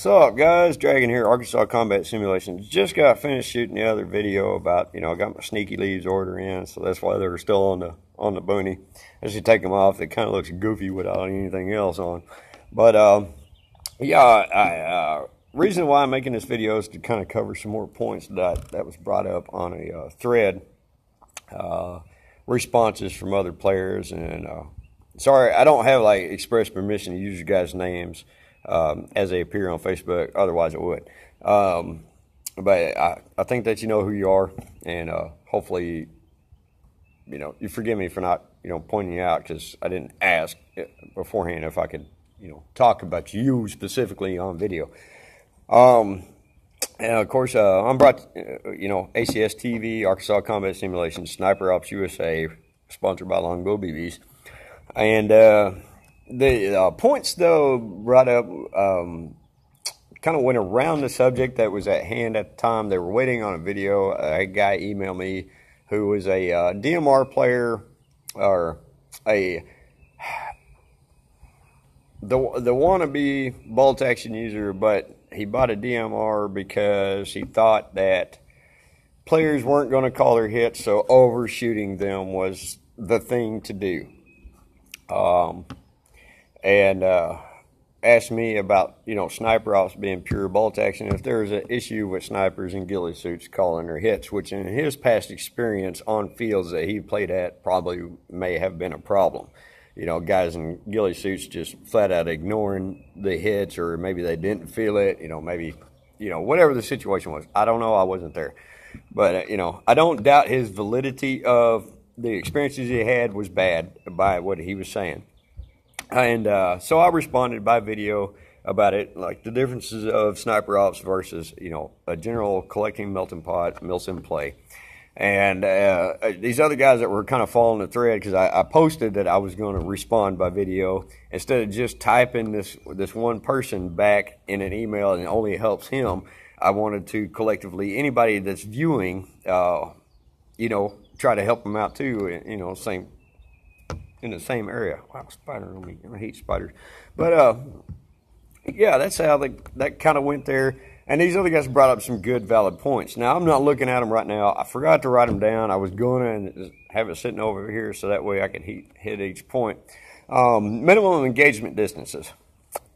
What's up, guys? Dragon here, Arkansas Combat Simulations. Just got finished shooting the other video about, I got my sneaky leaves order in, so that's why they were still on the booney. I should take them off. It kind of looks goofy without anything else on. But reason why I'm making this video is to kind of cover some more points that was brought up on a thread, responses from other players, and sorry, I don't have express permission to use you guys' names as they appear on Facebook. Otherwise, I would. But I think that you know who you are, and hopefully, you forgive me for not, pointing you out, because I didn't ask beforehand if I could, talk about you specifically on video. And of course, I'm brought, ACS TV, Arkansas Combat Simulations, Sniper Ops USA, sponsored by Longbow BBs, and the points, though, brought up kind of went around the subject that was at hand at the time. They were waiting on a video. A guy emailed me who was a DMR player, or the wannabe bolt action user, but he bought a DMR because he thought that players weren't going to call their hits, so overshooting them was the thing to do. And asked me about, sniper ops being pure bolt action, if there was an issue with snipers in ghillie suits calling their hits, which in his past experience on fields that he played at probably may have been a problem. Guys in ghillie suits just flat out ignoring the hits, or maybe they didn't feel it, maybe, whatever the situation was. I don't know, I wasn't there. But, I don't doubt his validity of the experiences he had was bad by what he was saying. And so I responded by video about it, like the differences of sniper ops versus, a general collecting melting pot, Milsim play. And these other guys that were kind of following the thread, because I posted that I was going to respond by video, instead of just typing this one person back in an email and it only helps him, I wanted to collectively, anybody that's viewing, try to help them out too, in the same area. Wow, spider on me. I hate spiders. But, yeah, that's how that kind of went there. And these other guys brought up some good, valid points. Now, I'm not looking at them right now. I forgot to write them down. I was going to have it sitting over here so that way I could hit each point. Minimum engagement distances.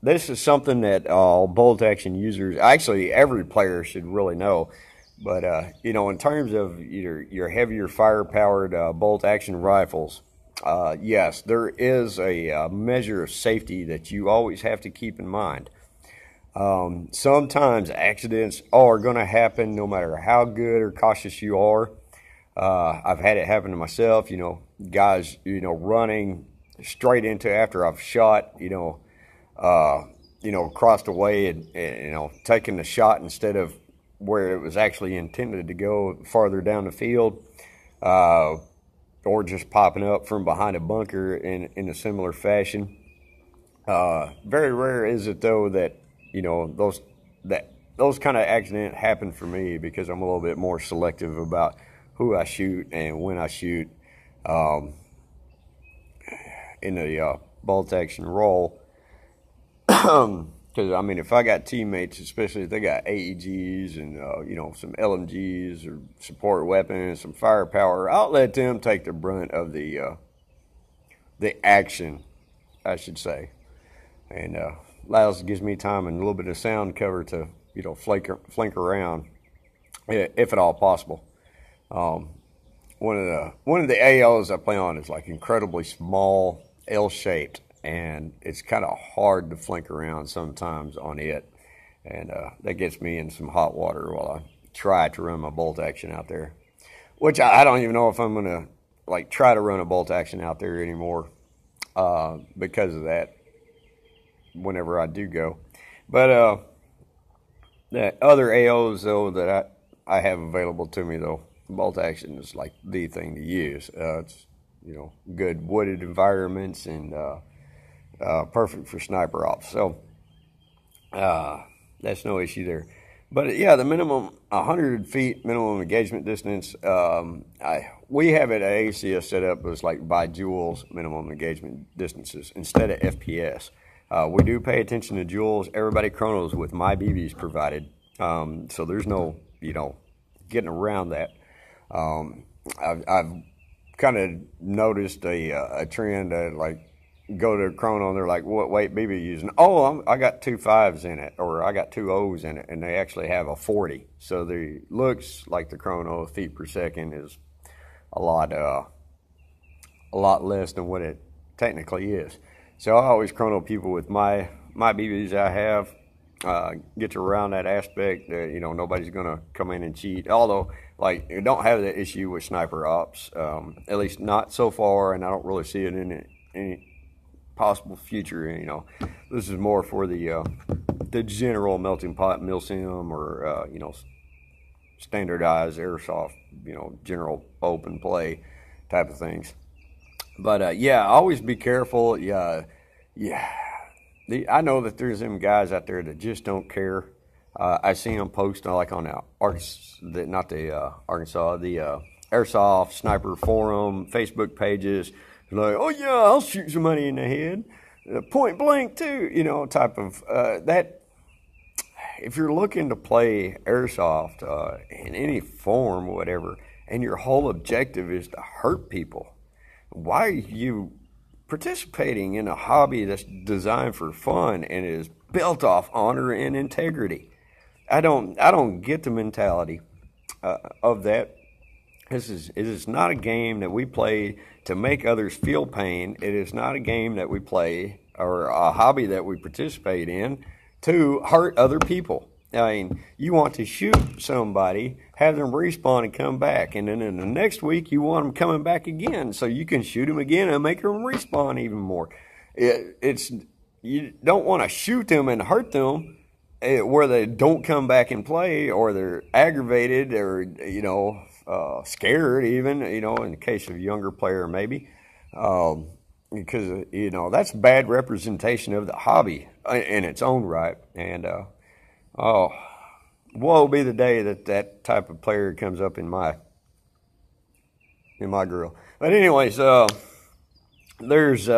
This is something that all bolt action users, actually every player should really know. But, in terms of your heavier fire-powered bolt action rifles, yes, there is a measure of safety that you always have to keep in mind. Sometimes accidents are going to happen no matter how good or cautious you are. I've had it happen to myself, guys, running straight into after I've shot, crossed away and taking the shot instead of where it was actually intended to go farther down the field. Or just popping up from behind a bunker in a similar fashion. Very rare is it, though, that those kind of accidents happen for me, because I'm a little bit more selective about who I shoot and when I shoot in the bolt action role. Because, if I got teammates, especially if they got AEGs and, some LMGs or support weapons, some firepower, I'll let them take the brunt of the action, I should say. And gives me time and a little bit of sound cover to, flank around, if at all possible. One of the ALs I play on is incredibly small, L-shaped. And it's kind of hard to flank around sometimes on it. And that gets me in some hot water while I try to run my bolt action out there. Which I don't even know if I'm going to, try to run a bolt action out there anymore because of that, whenever I do go. But the other AOs, though, that I have available to me, though, bolt action is, the thing to use. It's, good wooded environments and... perfect for sniper ops, so that's no issue there. But yeah, the minimum 100 feet minimum engagement distance. We have it at ACS set up as by joules minimum engagement distances instead of FPS. We do pay attention to jewels. Everybody chronos with my BBs provided. So there's no, getting around that. I've kind of noticed a trend that, like, go to a chrono and they're like, what weight BB using? Oh, I got 2 5s in it, or I got 2 O's in it, and they actually have a 40. So the looks like the chrono feet per second is a lot less than what it technically is. So I always chrono people with my BBs I have. Get you around that aspect that, nobody's gonna come in and cheat. Although, like, you don't have that issue with sniper ops, at least not so far, and I don't really see it in any possible future. This is more for the general melting pot milsim, or standardized airsoft, general open play type of things. But yeah, always be careful. Yeah. I know that there's them guys out there that just don't care. I see them post like on the Airsoft Sniper Forum Facebook pages, like, oh yeah, I'll shoot somebody in the head, point blank too, type of that. If you're looking to play airsoft in any form, whatever, and your whole objective is to hurt people, why are you participating in a hobby that's designed for fun and is built off honor and integrity? I don't get the mentality of that. It is not a game that we play to make others feel pain. It is not a game that we play, or a hobby that we participate in, to hurt other people. I mean, you want to shoot somebody, have them respawn and come back, and then in the next week you want them coming back again, so you can shoot them again and make them respawn even more. You don't want to shoot them and hurt them where they don't come back and play, or they're aggravated, or scared even. In the case of a younger player, maybe. Because that's bad representation of the hobby in its own right. And woe be the day that type of player comes up in my grill. But anyways, there's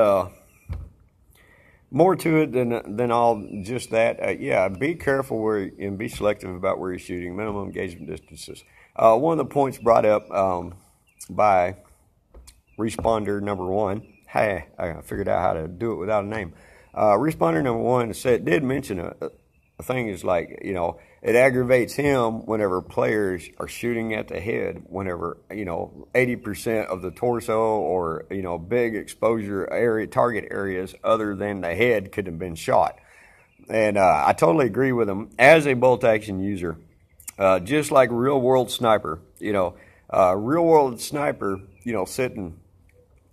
more to it than all just that. Yeah, be careful and be selective about where you're shooting. Minimum engagement distances. One of the points brought up by responder number 1. Hey, I figured out how to do it without a name. Responder number 1 did mention a thing is like, it aggravates him whenever players are shooting at the head, whenever, 80% of the torso, or, big exposure target areas other than the head could have been shot. And I totally agree with him. As a bolt action user, just like real world sniper, real world sniper, sitting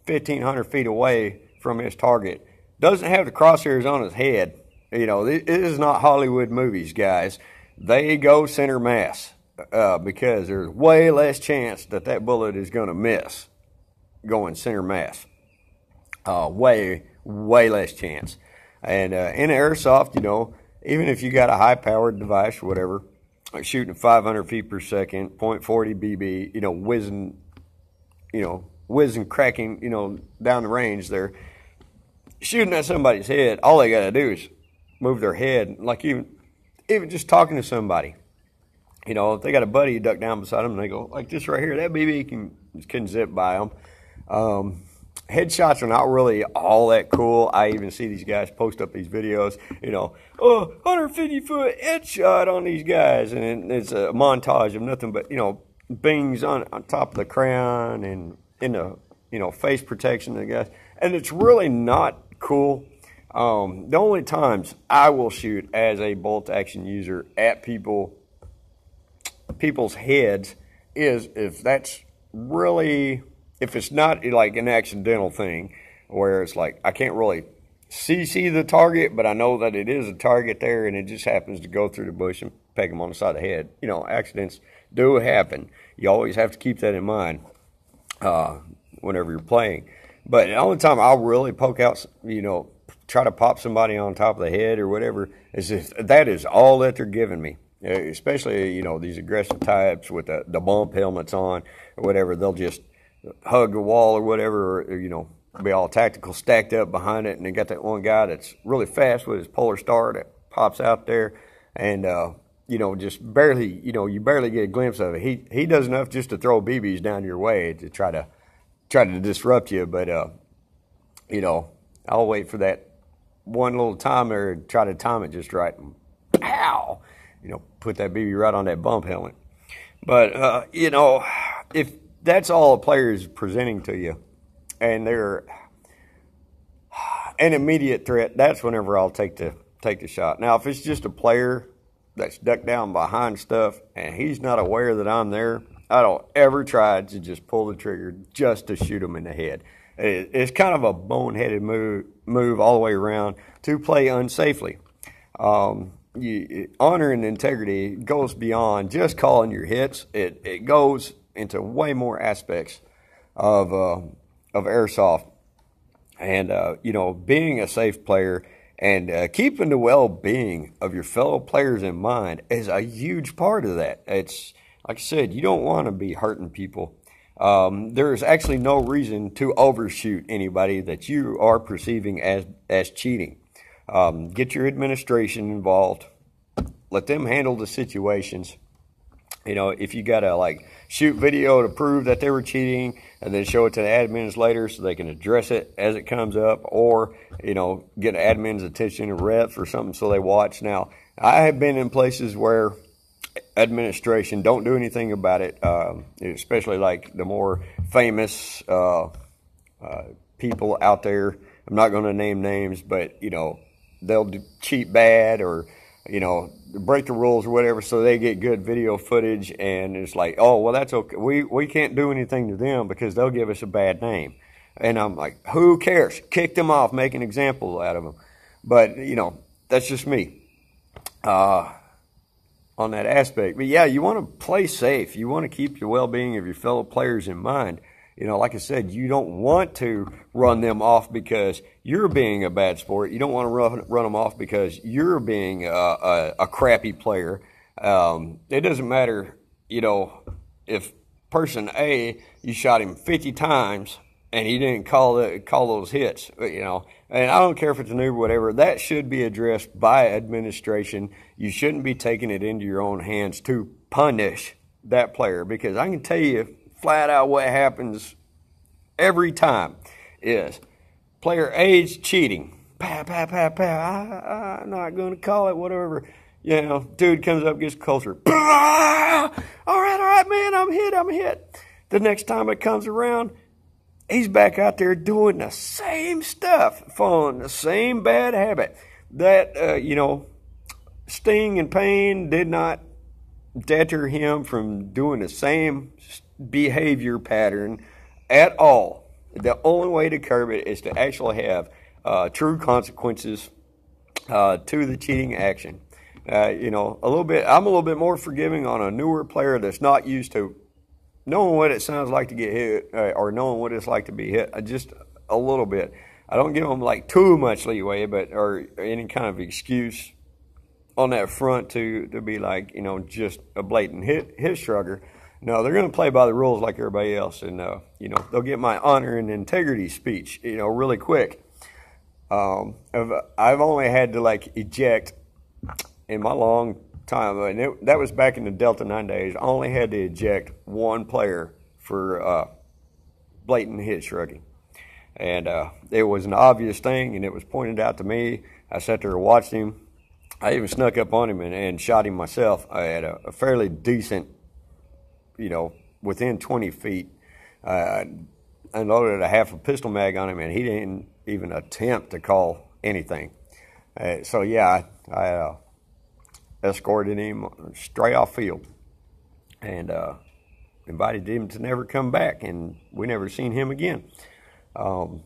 1,500 feet away from his target, doesn't have the crosshairs on his head. It is not Hollywood movies, guys. They go center mass because there's way less chance that bullet is going to miss going center mass. Way less chance. And in airsoft, even if you got a high-powered device or whatever, like shooting 500 feet per second, .40 BB, whizzing, cracking, down the range there, shooting at somebody's head, all they got to do is move their head, like even just talking to somebody. If they got a buddy duck down beside them and they go like this right here, that BB can zip by them. Headshots are not really all that cool. I even see these guys post up these videos, 150-foot headshot on these guys, and it's a montage of nothing but, bings on top of the crown and in the, face protection of the guys. And it's really not cool. The only times I will shoot as a bolt action user at people's heads is if it's not like an accidental thing where it's like I can't really see the target, but I know that it is a target there, and it just happens to go through the bush and peg them on the side of the head. Accidents do happen. You always have to keep that in mind whenever you're playing. But the only time I'll really poke out, try to pop somebody on top of the head or whatever, is if that is all that they're giving me. Especially, these aggressive types with the bump helmets on or whatever. They'll just hug the wall or whatever, or be all tactical stacked up behind it, and they got that one guy that's really fast with his Polar Star that pops out there, and just barely, you barely get a glimpse of it. He does enough just to throw BBs down your way to try to disrupt you, but I'll wait for that one little timer and try to time it just right. And pow! Put that BB right on that bump helmet. But if that's all a player is presenting to you, and they're an immediate threat, that's whenever I'll take the shot. Now, if it's just a player that's ducked down behind stuff and he's not aware that I'm there, I don't ever try to just pull the trigger just to shoot him in the head. It's kind of a boneheaded move all the way around to play unsafely. Honor and integrity goes beyond just calling your hits. It goes into way more aspects of airsoft, and being a safe player and keeping the well-being of your fellow players in mind is a huge part of that. It's like I said, you don't want to be hurting people. There's actually no reason to overshoot anybody that you are perceiving as cheating. Get your administration involved. Let them handle the situations. If you got to shoot video to prove that they were cheating and then show it to the admins later so they can address it as it comes up, or, get admins' attention and reps or something so they watch. Now, I have been in places where administration don't do anything about it, especially the more famous people out there. I'm not going to name names, but, they'll cheat bad or, break the rules or whatever, so they get good video footage, and it's like, oh, well, that's okay. We can't do anything to them because they'll give us a bad name. And I'm like, who cares? Kick them off, make an example out of them. But, that's just me on that aspect. But, yeah, you want to play safe. You want to keep the well-being of your fellow players in mind. Like I said, you don't want to run them off because you're being a bad sport. You don't want to run them off because you're being a crappy player. It doesn't matter, if person A, you shot him 50 times and he didn't call those hits, and I don't care if it's a noob or whatever. That should be addressed by administration. You shouldn't be taking it into your own hands to punish that player, because I can tell you flat out what happens every time is player A's cheating. Pow, pow, pow, pow. I'm not going to call it, whatever. Dude comes up, gets closer. All right, man, I'm hit. The next time it comes around, he's back out there doing the same stuff, following the same bad habit. That, sting and pain did not deter him from doing the same behavior pattern at all. The only way to curb it is to actually have true consequences to the cheating action. I'm a little bit more forgiving on a newer player that's not used to knowing what it sounds like to get hit or knowing what it's like to be hit. Just a little bit. I don't give them too much leeway, or any kind of excuse on that front to be just a blatant hit shrugger. No, they're going to play by the rules like everybody else, and they'll get my honor and integrity speech really quick. I've only had to eject in my long time, and that was back in the Delta 9 days. I only had to eject one player for blatant hit shrugging, and it was an obvious thing, and it was pointed out to me. I sat there and watched him. I even snuck up on him and shot him myself. I had a fairly decent, within 20 feet. I unloaded a half a pistol mag on him, and he didn't even attempt to call anything. So, yeah, I escorted him straight off field and invited him to never come back, and we never seen him again. And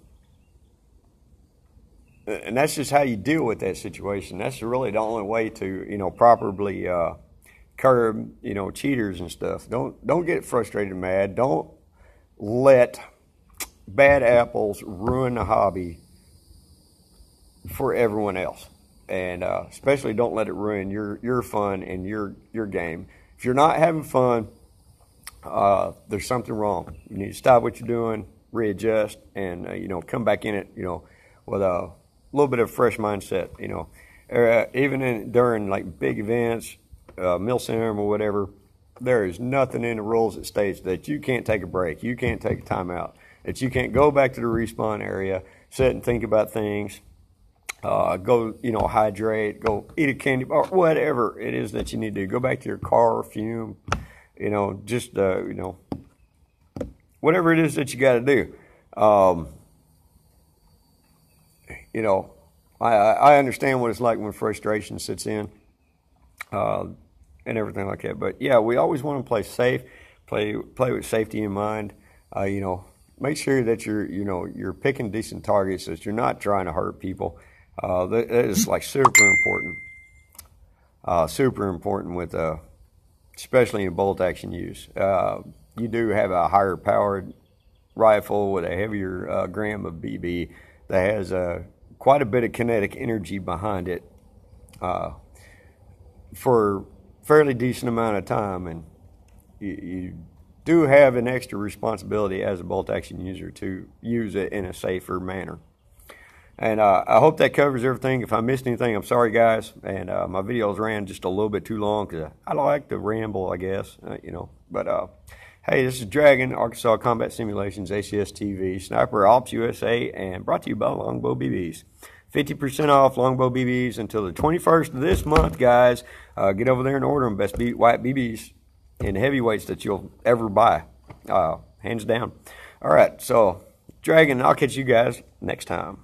that's just how you deal with that situation. That's really the only way to, properly curb, cheaters and stuff. Don't get frustrated and mad. Don't let bad apples ruin the hobby for everyone else. And especially don't let it ruin your fun and your game. If you're not having fun, there's something wrong. You need to stop what you're doing readjust and come back in it with a little bit of fresh mindset. Even during like big events, Milsim or whatever, there is nothing in the rules that states that you can't take a break, you can't take a timeout, that you can't go back to the respawn area, sit and think about things, go hydrate, go eat a candy bar, whatever it is that you need to do. Go back to your car, fume, just whatever it is that you got to do. I understand what it's like when frustration sits in, and everything like that. But yeah, we always want to play safe, play with safety in mind. Make sure that you're picking decent targets, that you're not trying to hurt people. That is like super important with especially in bolt action use. You do have a higher powered rifle with a heavier gram of BB that has quite a bit of kinetic energy behind it for fairly decent amount of time, and you do have an extra responsibility as a bolt action user to use it in a safer manner. And I hope that covers everything. If I missed anything, I'm sorry, guys. And my videos ran just a little bit too long because I like to ramble, I guess, But hey, this is Dragon, Arkansas Combat Simulations, ACS TV, Sniper Ops USA, and brought to you by Longbow BBs. 50% off Longbow BBs until the 21st of this month, guys. Get over there and order them. Best white BBs in heavyweights that you'll ever buy, hands down. All right, so Dragon, I'll catch you guys next time.